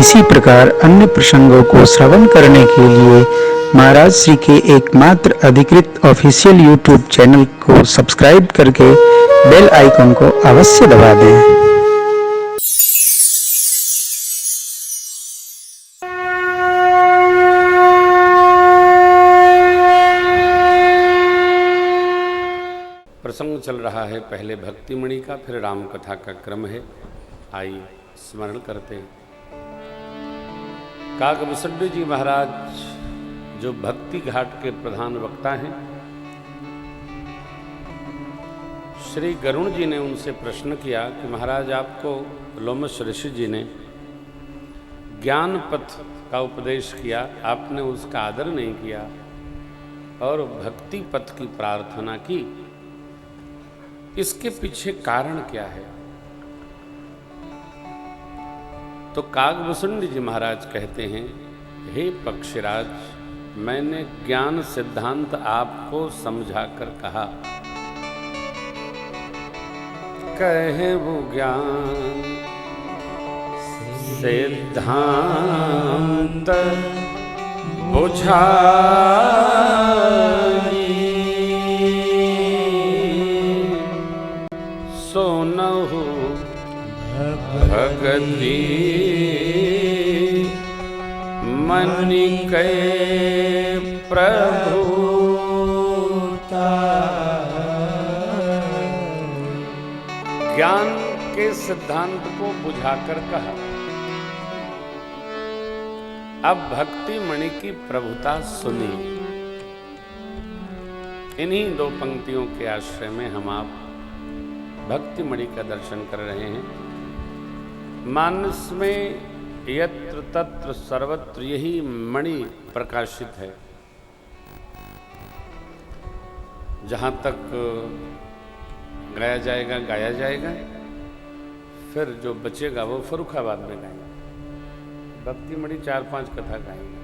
इसी प्रकार अन्य प्रसंगों को श्रवण करने के लिए महाराज श्री के एकमात्र अधिकृत ऑफिशियल यूट्यूब चैनल को सब्सक्राइब करके बेल आइकन को अवश्य दबा दें। प्रसंग चल रहा है, पहले भक्तिमणि का, फिर राम कथा का क्रम है। आइए स्मरण करते हैं। काकभूषुंड जी महाराज जो भक्ति घाट के प्रधान वक्ता हैं, श्री गरुण जी ने उनसे प्रश्न किया कि महाराज आपको लोमश ऋषि जी ने ज्ञान पथ का उपदेश किया, आपने उसका आदर नहीं किया और भक्ति पथ की प्रार्थना की, इसके पीछे कारण क्या है? तो काकभूषुंड जी महाराज कहते हैं, हे पक्षीराज, मैंने ज्ञान सिद्धांत आपको समझाकर कहा, कहे वो ज्ञान सिद्धांत बुझा सोनहु भगति मनि कै प्रभुता। ज्ञान के सिद्धांत को बुझाकर कहा। अब भक्ति मणि की प्रभुता सुनी। इन्हीं दो पंक्तियों के आश्रय में हम आप भक्ति मणि का दर्शन कर रहे हैं। मानस में यत्र तत्र सर्वत्र यही मणि प्रकाशित है। जहाँ तक गाया जाएगा गाया जाएगा, फिर जो बचेगा वो फर्रुखाबाद में गाएंगे। भक्ति मणि 4-5 कथा गाएंगे।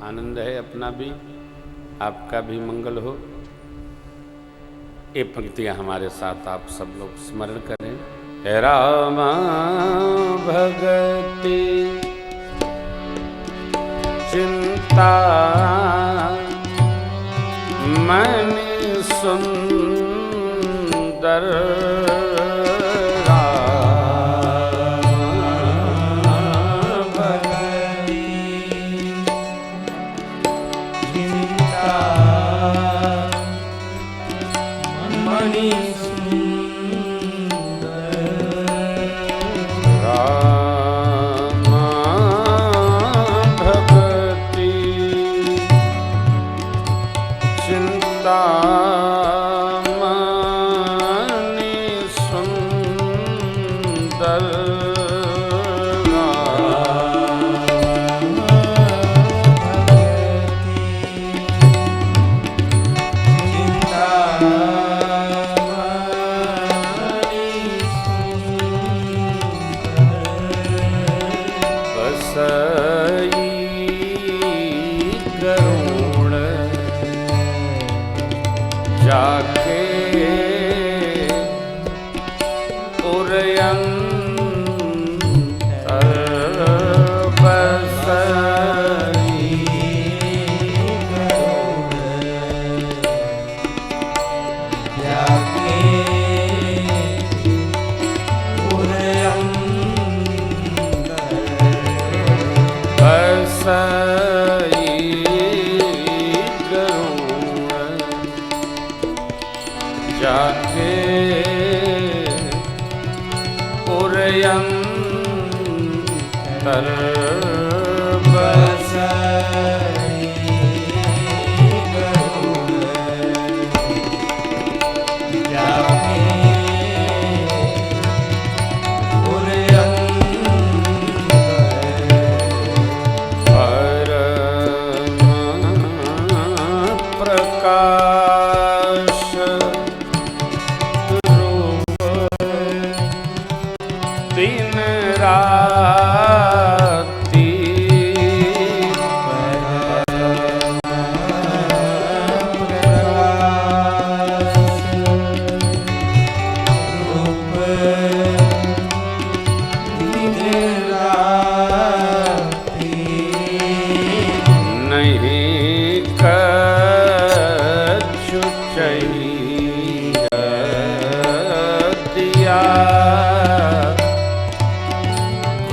आनंद है, अपना भी आपका भी मंगल हो। ये पंक्तियां हमारे साथ आप सब लोग स्मरण करें। हे राम भगति चिंता मनि सुंदर, दिन राति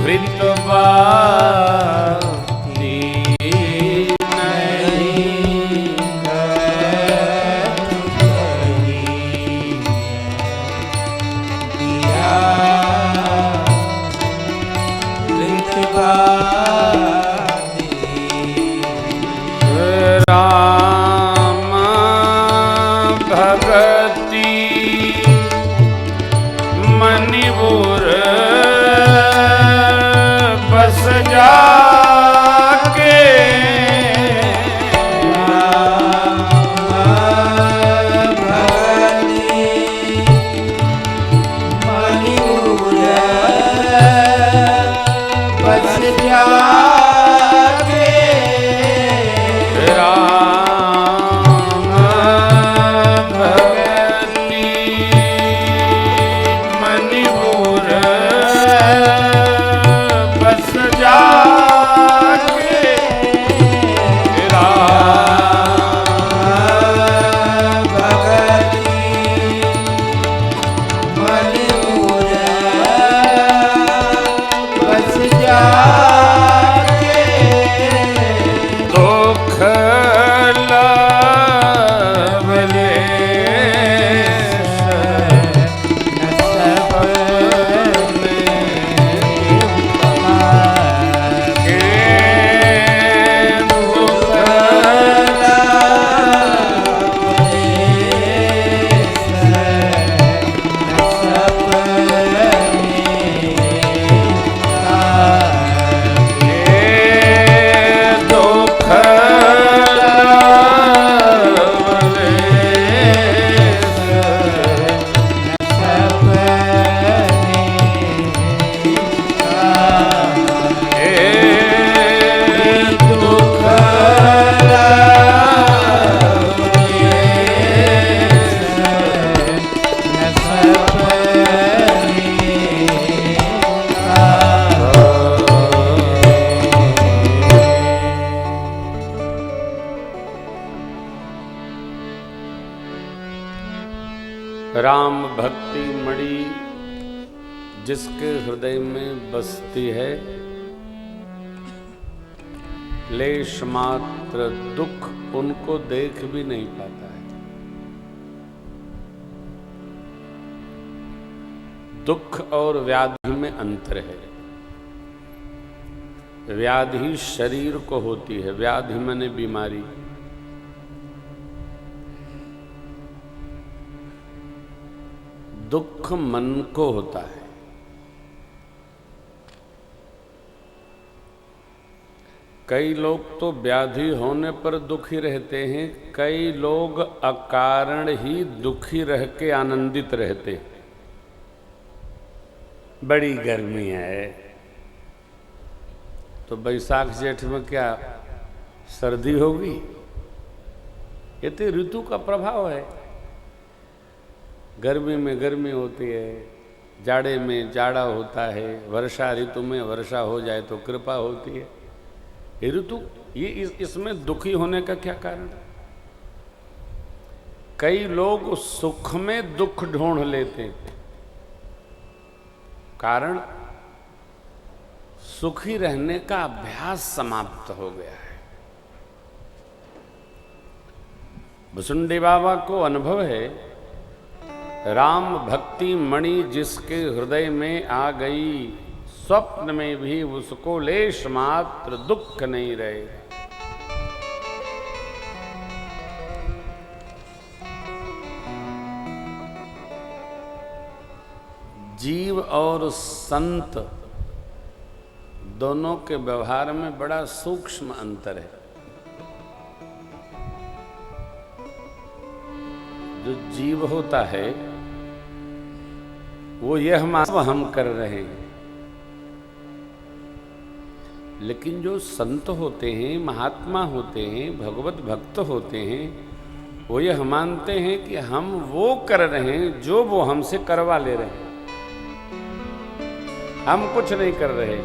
कृतवादी नहीं राम भगति मणिपुर बस जाके बस जाके राम भगति मणिपुर बस जाके राम भगति मणिपुर बस जाके दुख लवले राम भक्ति मणि जिसके हृदय में बसती है, लेश मात्र दुख उनको देख भी नहीं पाता है। दुख और व्याधि में अंतर है। व्याधि शरीर को होती है, व्याधि माने बीमारी। दुख मन को होता है। कई लोग तो व्याधि होने पर दुखी रहते हैं, कई लोग अकारण ही दुखी रह के आनंदित रहते हैं। बड़ी गर्मी है तो बैसाख जेठ में क्या सर्दी होगी? ये तो ऋतु का प्रभाव है। गर्मी में गर्मी होती है, जाड़े में जाड़ा होता है, वर्षा ऋतु में वर्षा हो जाए तो कृपा होती है। ये ऋतु ये इसमें दुखी होने का क्या कारण? कई लोग सुख में दुख ढूंढ लेते हैं। कारण सुखी रहने का अभ्यास समाप्त हो गया है। भुसुंडी बाबा को अनुभव है, राम भक्ति मणि जिसके हृदय में आ गई, स्वप्न में भी उसको लेश मात्र दुख नहीं रहे। जीव और संत दोनों के व्यवहार में बड़ा सूक्ष्म अंतर है। जो जीव होता है वो यह हम कर रहे हैं, लेकिन जो संत होते हैं, महात्मा होते हैं, भगवत भक्त होते हैं, वो यह मानते हैं कि हम वो कर रहे हैं जो वो हमसे करवा ले रहे हैं, हम कुछ नहीं कर रहे।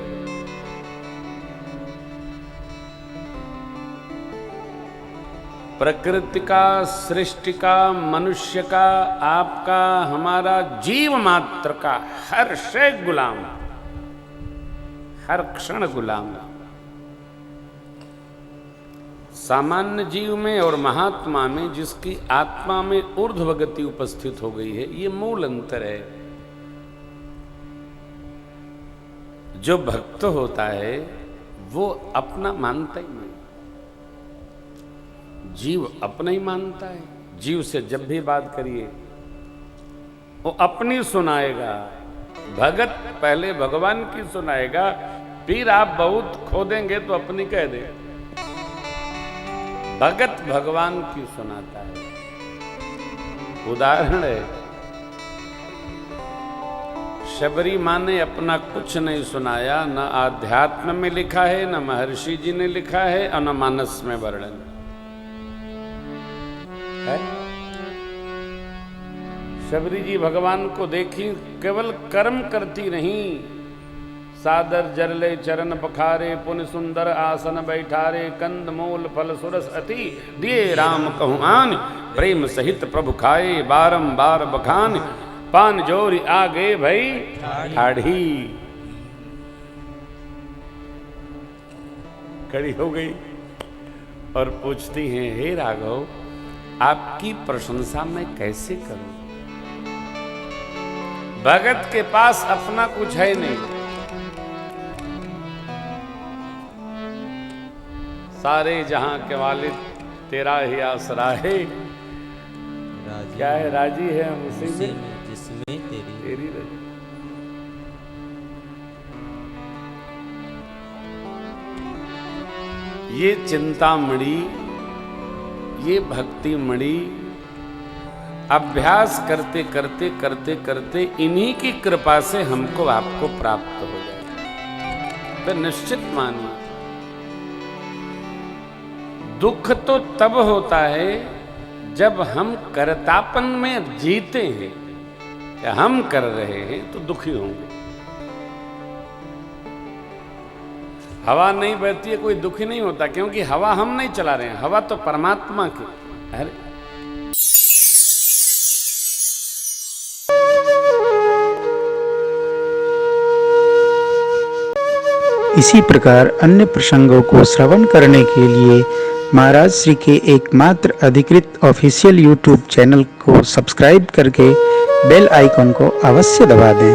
प्रकृति का, सृष्टि का, मनुष्य का, आपका, हमारा, जीव मात्र का हर शय गुलाम। हर क्षण गुलाम। सामान्य जीव में और महात्मा में जिसकी आत्मा में ऊर्ध्व गति उपस्थित हो गई है, ये मूल अंतर है। जो भक्त होता है वो अपना मानता ही नहीं, जीव अपना ही मानता है। जीव से जब भी बात करिए वो अपनी सुनाएगा, भगत पहले भगवान की सुनाएगा, फिर आप बहुत खोदेंगे तो अपनी कह दे। भगत भगवान की सुनाता है। उदाहरण है, शबरी माँ ने अपना कुछ नहीं सुनाया, न आध्यात्म में लिखा है, न महर्षि जी ने लिखा है, और न मानस में वर्णन है। शबरी जी भगवान को देखी, केवल कर्म करती नहीं, सादर जरले चरण पखारे, पुन सुंदर आसन बैठारे, कंद मूल फल सुरस अति, दिए राम कहूँ आन, प्रेम सहित प्रभु खाए, बारंबार बखान, पान जोरी आगे भई ठाढ़ी। खड़ी हो गई और पूछती हैं, हे राघव, आपकी प्रशंसा मैं कैसे करूं? भगत के पास अपना कुछ है नहीं, सारे जहां के वालिद तेरा ही आसरा है। क्या है? राजी है हम उसी में जिसमें तेरी रजी। ये चिंतामणि, ये भक्ति मणि अभ्यास करते करते करते करते इन्हीं की कृपा से हमको आपको प्राप्त हो जाए। तो निश्चित मानिए, दुख तो तब होता है जब हम कर्तापन में जीते हैं, या हम कर रहे हैं तो दुखी होंगे। हवा नहीं बहती है, कोई दुखी नहीं होता, क्योंकि हवा हम नहीं चला रहे हैं, हवा तो परमात्मा की। अरे इसी प्रकार अन्य प्रसंगों को श्रवण करने के लिए महाराज श्री के एकमात्र अधिकृत ऑफिशियल यूट्यूब चैनल को सब्सक्राइब करके बेल आइकन को अवश्य दबा दें।